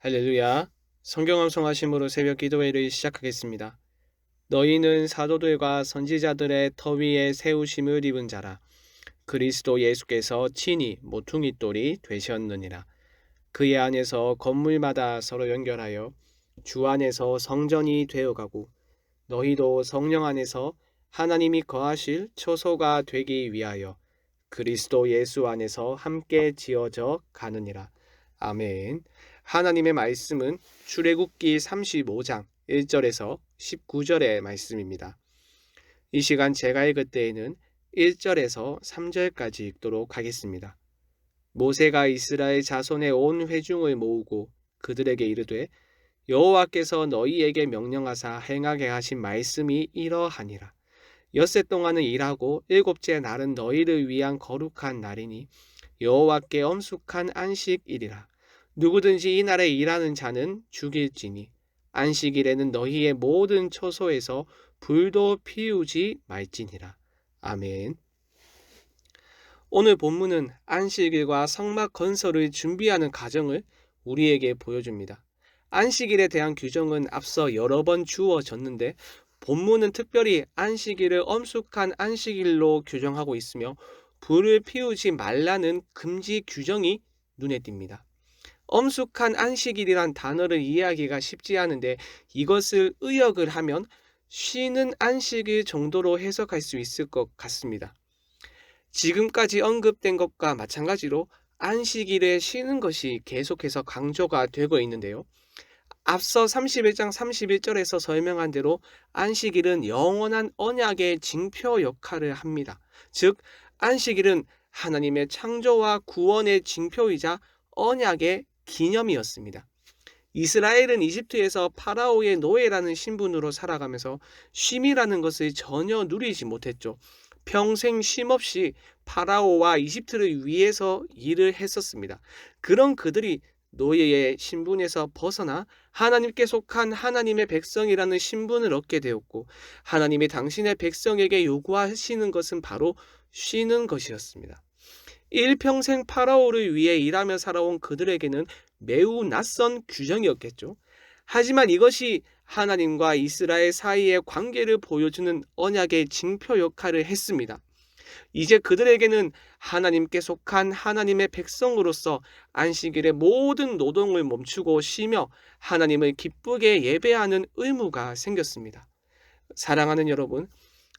할렐루야. 성경 암송하심으로 새벽 기도회를 시작하겠습니다. 너희는 사도들과 선지자들의 터 위에 세우심을 입은 자라. 그리스도 예수께서 친히 모퉁이 돌이 되셨느니라. 그의 안에서 건물마다 서로 연결하여 주 안에서 성전이 되어가고 너희도 성령 안에서 하나님이 거하실 처소가 되기 위하여 그리스도 예수 안에서 함께 지어져 가느니라. 아멘. 하나님의 말씀은 출애굽기 35장 1절에서 19절의 말씀입니다. 이 시간 제가 읽을 때에는 1절에서 3절까지 읽도록 하겠습니다. 모세가 이스라엘 자손의 온 회중을 모으고 그들에게 이르되 여호와께서 너희에게 명령하사 행하게 하신 말씀이 이러하니라. 엿새 동안은 일하고 일곱째 날은 너희를 위한 거룩한 날이니 여호와께 엄숙한 안식일이라. 누구든지 이 날에 일하는 자는 죽일지니 안식일에는 너희의 모든 처소에서 불도 피우지 말지니라. 아멘. 오늘 본문은 안식일과 성막 건설을 준비하는 과정을 우리에게 보여줍니다. 안식일에 대한 규정은 앞서 여러 번 주어졌는데 본문은 특별히 안식일을 엄숙한 안식일로 규정하고 있으며 불을 피우지 말라는 금지 규정이 눈에 띕니다. 엄숙한 안식일이란 단어를 이해하기가 쉽지 않은데 이것을 의역을 하면 쉬는 안식일 정도로 해석할 수 있을 것 같습니다. 지금까지 언급된 것과 마찬가지로 안식일에 쉬는 것이 계속해서 강조가 되고 있는데요. 앞서 31장 31절에서 설명한 대로 안식일은 영원한 언약의 징표 역할을 합니다. 즉 안식일은 하나님의 창조와 구원의 징표이자 언약의 기념이었습니다. 이스라엘은 이집트에서 파라오의 노예라는 신분으로 살아가면서 쉼이라는 것을 전혀 누리지 못했죠. 평생 쉼 없이 파라오와 이집트를 위해서 일을 했었습니다. 그런 그들이 노예의 신분에서 벗어나 하나님께 속한 하나님의 백성이라는 신분을 얻게 되었고 하나님이 당신의 백성에게 요구하시는 것은 바로 쉬는 것이었습니다. 일평생 파라오를 위해 일하며 살아온 그들에게는 매우 낯선 규정이었겠죠. 하지만 이것이 하나님과 이스라엘 사이의 관계를 보여주는 언약의 징표 역할을 했습니다. 이제 그들에게는 하나님께 속한 하나님의 백성으로서 안식일의 모든 노동을 멈추고 쉬며 하나님을 기쁘게 예배하는 의무가 생겼습니다. 사랑하는 여러분,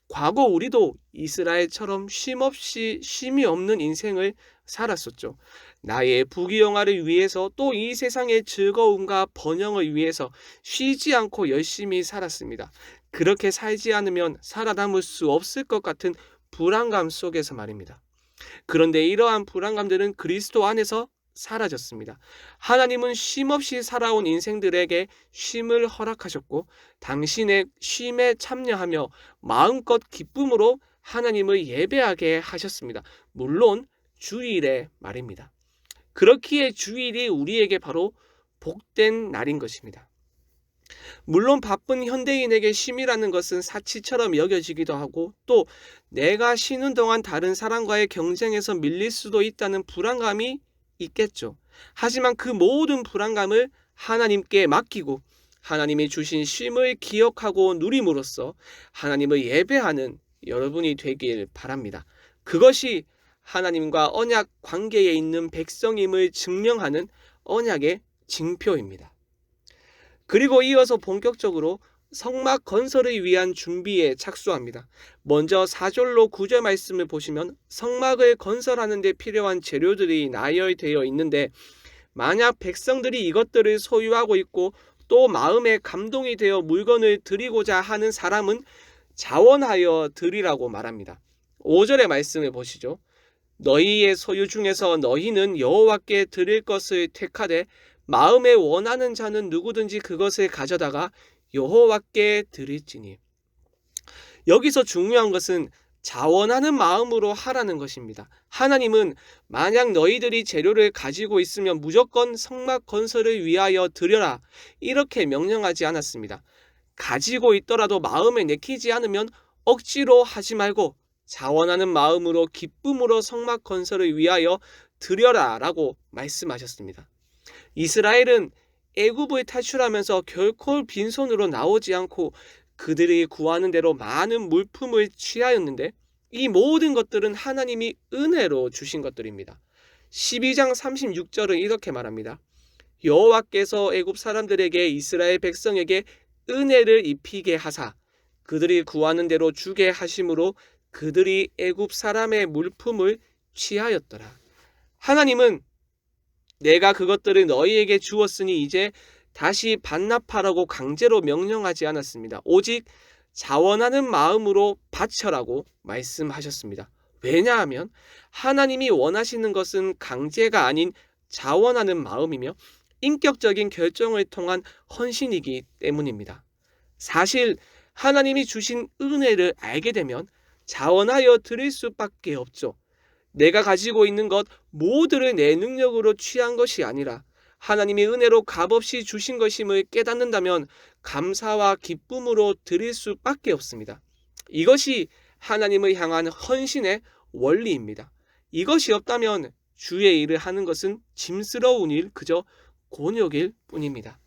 과거 우리도 이스라엘처럼 쉼없이 쉼이 없는 인생을 살았었죠. 나의 부귀영화를 위해서 또 이 세상의 즐거움과 번영을 위해서 쉬지 않고 열심히 살았습니다. 그렇게 살지 않으면 살아남을 수 없을 것 같은 불안감 속에서 말입니다. 그런데 이러한 불안감들은 그리스도 안에서 사라졌습니다. 하나님은 쉼없이 살아온 인생들에게 쉼을 허락하셨고 당신의 쉼에 참여하며 마음껏 기쁨으로 하나님을 예배하게 하셨습니다. 물론 주일에 말입니다. 그렇기에 주일이 우리에게 바로 복된 날인 것입니다. 물론 바쁜 현대인에게 쉼이라는 것은 사치처럼 여겨지기도 하고 또 내가 쉬는 동안 다른 사람과의 경쟁에서 밀릴 수도 있다는 불안감이 있겠죠. 하지만 그 모든 불안감을 하나님께 맡기고 하나님이 주신 쉼을 기억하고 누림으로써 하나님을 예배하는 여러분이 되길 바랍니다. 그것이 하나님과 언약 관계에 있는 백성임을 증명하는 언약의 징표입니다. 그리고 이어서 본격적으로 성막 건설을 위한 준비에 착수합니다. 먼저 4절로 9절 말씀을 보시면 성막을 건설하는 데 필요한 재료들이 나열되어 있는데 만약 백성들이 이것들을 소유하고 있고 또 마음에 감동이 되어 물건을 드리고자 하는 사람은 자원하여 드리라고 말합니다. 5절의 말씀을 보시죠. 너희의 소유 중에서 너희는 여호와께 드릴 것을 택하되 마음에 원하는 자는 누구든지 그것을 가져다가 여호와께 드릴지니. 여기서 중요한 것은 자원하는 마음으로 하라는 것입니다. 하나님은 만약 너희들이 재료를 가지고 있으면 무조건 성막 건설을 위하여 드려라 이렇게 명령하지 않았습니다. 가지고 있더라도 마음에 내키지 않으면 억지로 하지 말고 자원하는 마음으로 기쁨으로 성막 건설을 위하여 드려라 라고 말씀하셨습니다. 이스라엘은 애굽을 탈출하면서 결코 빈손으로 나오지 않고 그들이 구하는 대로 많은 물품을 취하였는데 이 모든 것들은 하나님이 은혜로 주신 것들입니다. 12장 36절은 이렇게 말합니다. 여호와께서 애굽 사람들에게 이스라엘 백성에게 은혜를 입히게 하사 그들이 구하는 대로 주게 하심으로 그들이 애굽 사람의 물품을 취하였더라. 하나님은 내가 그것들을 너희에게 주었으니 이제 다시 반납하라고 강제로 명령하지 않았습니다. 오직 자원하는 마음으로 바쳐라고 말씀하셨습니다. 왜냐하면 하나님이 원하시는 것은 강제가 아닌 자원하는 마음이며 인격적인 결정을 통한 헌신이기 때문입니다. 사실 하나님이 주신 은혜를 알게 되면 자원하여 드릴 수밖에 없죠. 내가 가지고 있는 것 모두를 내 능력으로 취한 것이 아니라 하나님이 은혜로 값없이 주신 것임을 깨닫는다면 감사와 기쁨으로 드릴 수밖에 없습니다. 이것이 하나님을 향한 헌신의 원리입니다. 이것이 없다면 주의 일을 하는 것은 짐스러운 일, 그저 곤욕일 뿐입니다.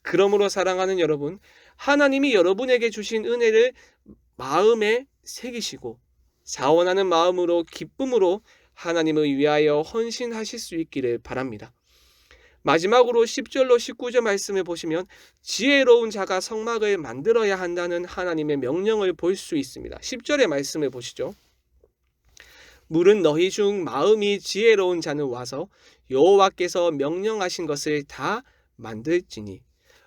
그러므로 사랑하는 여러분, 하나님이 여러분에게 주신 은혜를 마음에 새기시고 자원하는 마음으로 기쁨으로 하나님을 위하여 헌신하실 수 있기를 바랍니다. 마지막으로 10절로 19절 말씀을 보시면 지혜로운 자가 성막을 만들어야 한다는 하나님의 명령을 볼 수 있습니다. 10절의 말씀을 보시죠. 물은 너희 중 마음이 지혜로운 자는 와서 여호와께서 명령하신 것을 다 만들지니.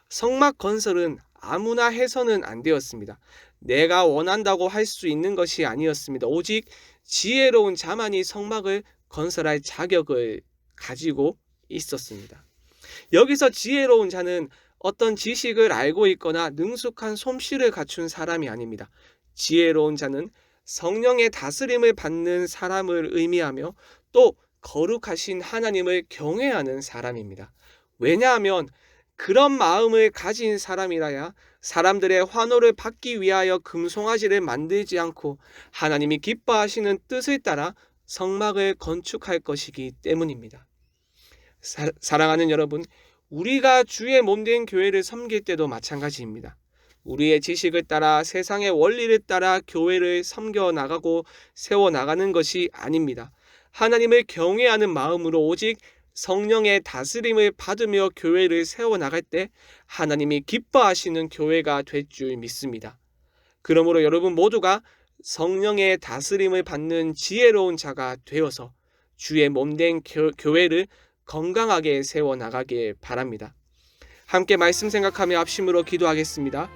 성막 건설은 아무나 해서는 안 되었습니다. 내가 원한다고 할 수 있는 것이 아니었습니다. 오직 지혜로운 자만이 성막을 건설할 자격을 가지고 있었습니다. 여기서 지혜로운 자는 어떤 지식을 알고 있거나 능숙한 솜씨를 갖춘 사람이 아닙니다. 지혜로운 자는 성령의 다스림을 받는 사람을 의미하며 또 거룩하신 하나님을 경외하는 사람입니다. 왜냐하면 그런 마음을 가진 사람이라야 사람들의 환호를 받기 위하여 금송아지를 만들지 않고 하나님이 기뻐하시는 뜻을 따라 성막을 건축할 것이기 때문입니다. 사랑하는 여러분, 우리가 주의 몸된 교회를 섬길 때도 마찬가지입니다. 우리의 지식을 따라 세상의 원리를 따라 교회를 섬겨 나가고 세워 나가는 것이 아닙니다. 하나님을 경외하는 마음으로 오직 성령의 다스림을 받으며 교회를 세워나갈 때 하나님이 기뻐하시는 교회가 될 줄 믿습니다. 그러므로 여러분 모두가 성령의 다스림을 받는 지혜로운 자가 되어서 주의 몸된 교회를 건강하게 세워나가길 바랍니다. 함께 말씀 생각하며 합심으로 기도하겠습니다.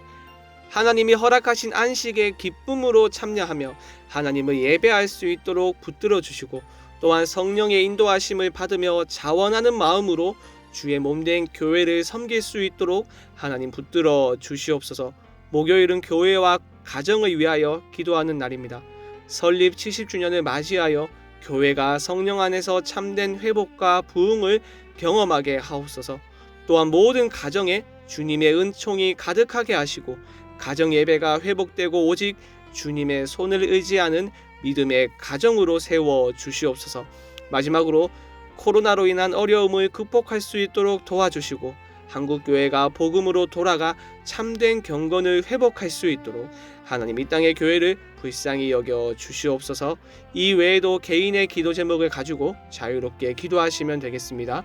하나님이 허락하신 안식에 기쁨으로 참여하며 하나님을 예배할 수 있도록 붙들어 주시고 또한 성령의 인도하심을 받으며 자원하는 마음으로 주의 몸된 교회를 섬길 수 있도록 하나님 붙들어 주시옵소서. 목요일은 교회와 가정을 위하여 기도하는 날입니다. 설립 70주년을 맞이하여 교회가 성령 안에서 참된 회복과 부흥을 경험하게 하옵소서. 또한 모든 가정에 주님의 은총이 가득하게 하시고 가정 예배가 회복되고 오직 주님의 손을 의지하는 믿음의 가정으로 세워 주시옵소서. 마지막으로 코로나로 인한 어려움을 극복할 수 있도록 도와주시고 한국교회가 복음으로 돌아가 참된 경건을 회복할 수 있도록 하나님 이 땅의 교회를 불쌍히 여겨 주시옵소서. 이 외에도 개인의 기도 제목을 가지고 자유롭게 기도하시면 되겠습니다.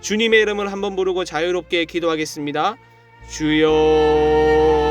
주님의 이름을 한번 부르고 자유롭게 기도하겠습니다. 주여